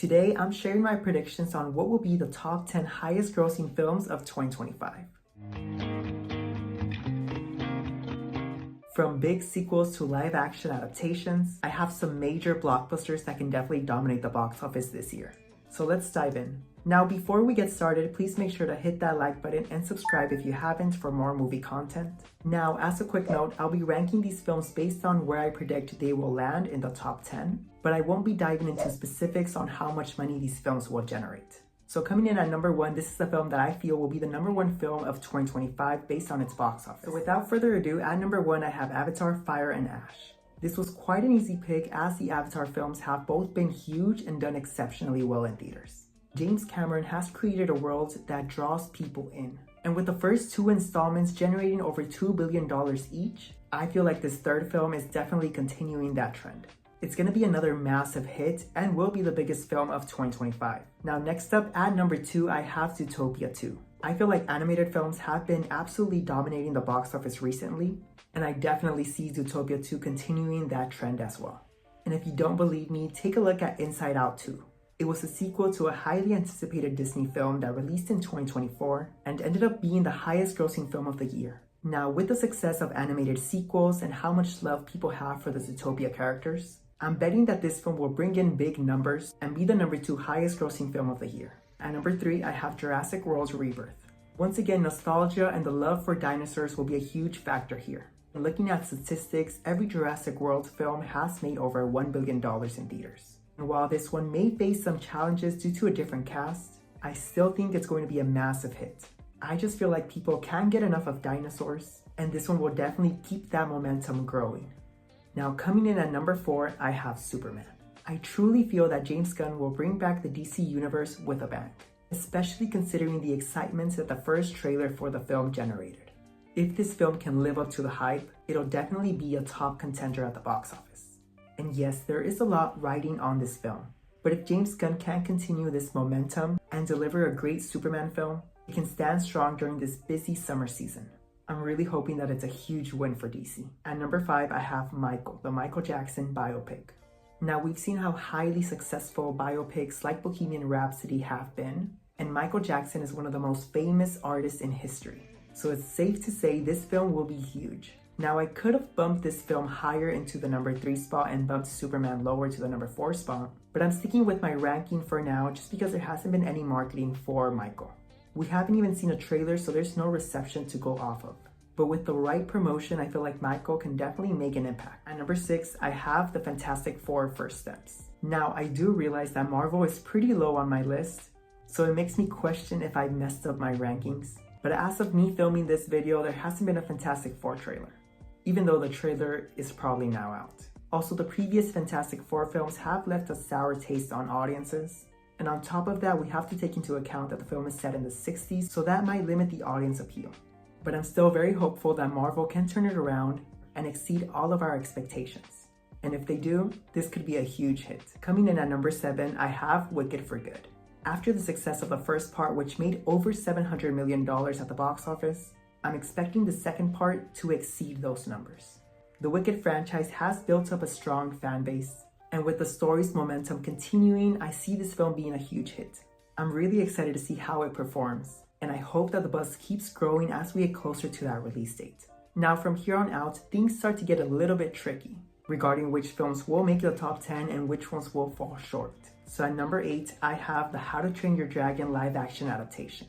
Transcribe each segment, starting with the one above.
Today, I'm sharing my predictions on what will be the top 10 highest grossing films of 2025. From big sequels to live action adaptations, I have some major blockbusters that can definitely dominate the box office this year. So let's dive in. Now, before we get started, please make sure to hit that like button and subscribe if you haven't for more movie content. Now, as a quick note, I'll be ranking these films based on where I predict they will land in the top 10, but I won't be diving into specifics on how much money these films will generate. So coming in at number 1, this is the film that I feel will be the number 1 film of 2025 based on its box office. So without further ado, at number 1, I have Avatar: Fire and Ash. This was quite an easy pick as the Avatar films have both been huge and done exceptionally well in theaters. James Cameron has created a world that draws people in. And with the first 2 installments generating over $2 billion each, I feel like this third film is definitely continuing that trend. It's gonna be another massive hit and will be the biggest film of 2025. Now next up at number 2, I have Zootopia 2. I feel like animated films have been absolutely dominating the box office recently, and I definitely see Zootopia 2 continuing that trend as well. And if you don't believe me, take a look at Inside Out 2. It was a sequel to a highly anticipated Disney film that released in 2024 and ended up being the highest grossing film of the year. Now, with the success of animated sequels and how much love people have for the Zootopia characters, I'm betting that this film will bring in big numbers and be the number 2 highest grossing film of the year. At number 3, I have Jurassic World Rebirth. Once again, nostalgia and the love for dinosaurs will be a huge factor here. Looking at statistics, every Jurassic World film has made over $1 billion in theaters. And while this one may face some challenges due to a different cast, I still think it's going to be a massive hit. I just feel like people can't get enough of dinosaurs, and this one will definitely keep that momentum growing. Now coming in at number 4, I have Superman. I truly feel that James Gunn will bring back the DC universe with a bang, especially considering the excitement that the first trailer for the film generated. If this film can live up to the hype, it'll definitely be a top contender at the box office. And yes, there is a lot riding on this film, but if James Gunn can continue this momentum and deliver a great Superman film, it can stand strong during this busy summer season. I'm really hoping that it's a huge win for DC. At number 5, I have Michael, the Michael Jackson biopic. Now, we've seen how highly successful biopics like Bohemian Rhapsody have been, and Michael Jackson is one of the most famous artists in history. So it's safe to say this film will be huge. Now, I could have bumped this film higher into the number 3 spot and bumped Superman lower to the number 4 spot, but I'm sticking with my ranking for now just because there hasn't been any marketing for Michael. We haven't even seen a trailer, so there's no reception to go off of. But with the right promotion, I feel like Michael can definitely make an impact. At number 6, I have the Fantastic Four: First Steps. Now, I do realize that Marvel is pretty low on my list, so it makes me question if I messed up my rankings. But as of me filming this video, there hasn't been a Fantastic Four trailer, even though the trailer is probably now out. Also, the previous Fantastic Four films have left a sour taste on audiences. And on top of that, we have to take into account that the film is set in the 60s, so that might limit the audience appeal. But I'm still very hopeful that Marvel can turn it around and exceed all of our expectations. And if they do, this could be a huge hit. Coming in at number 7, I have Wicked for Good. After the success of the first part, which made over $700 million at the box office, I'm expecting the second part to exceed those numbers. The Wicked franchise has built up a strong fan base, and with the story's momentum continuing, I see this film being a huge hit. I'm really excited to see how it performs, and I hope that the buzz keeps growing as we get closer to that release date. Now from here on out, things start to get a little bit tricky regarding which films will make the top 10 and which ones will fall short. So at number 8, I have the How to Train Your Dragon live action adaptation.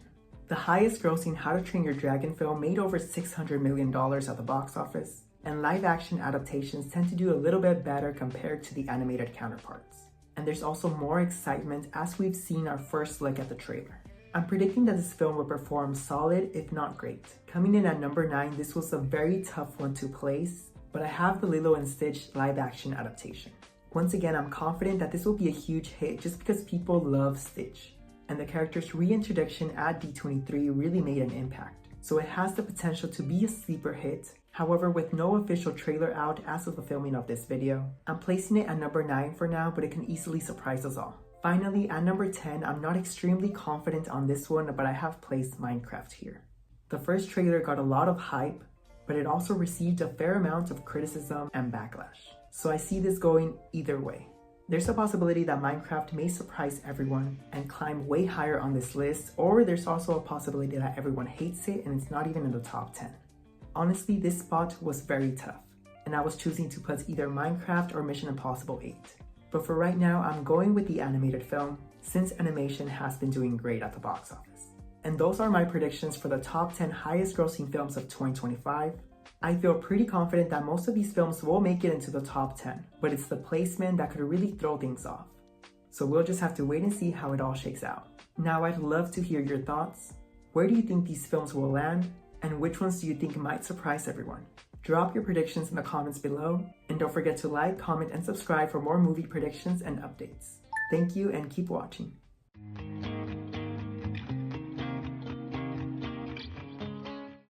The highest grossing How to Train Your Dragon film made over $600 million at the box office, and live action adaptations tend to do a little bit better compared to the animated counterparts. And there's also more excitement as we've seen our first look at the trailer. I'm predicting that this film will perform solid, if not great. Coming in at number 9, this was a very tough one to place, but I have the Lilo & Stitch live action adaptation. Once again, I'm confident that this will be a huge hit just because people love Stitch, and the character's reintroduction at D23 really made an impact. So it has the potential to be a sleeper hit. However, with no official trailer out as of the filming of this video, I'm placing it at number 9 for now, but it can easily surprise us all. Finally, at number 10, I'm not extremely confident on this one, but I have placed Minecraft here. The first trailer got a lot of hype, but it also received a fair amount of criticism and backlash. So I see this going either way. There's a possibility that Minecraft may surprise everyone and climb way higher on this list, or there's also a possibility that everyone hates it and it's not even in the top 10. Honestly, this spot was very tough, and I was choosing to put either Minecraft or Mission Impossible 8. But for right now, I'm going with the animated film, since animation has been doing great at the box office. And those are my predictions for the top 10 highest grossing films of 2025. I feel pretty confident that most of these films will make it into the top 10, but it's the placement that could really throw things off. So we'll just have to wait and see how it all shakes out. Now I'd love to hear your thoughts. Where do you think these films will land? And which ones do you think might surprise everyone? Drop your predictions in the comments below, and don't forget to like, comment, and subscribe for more movie predictions and updates. Thank you and keep watching.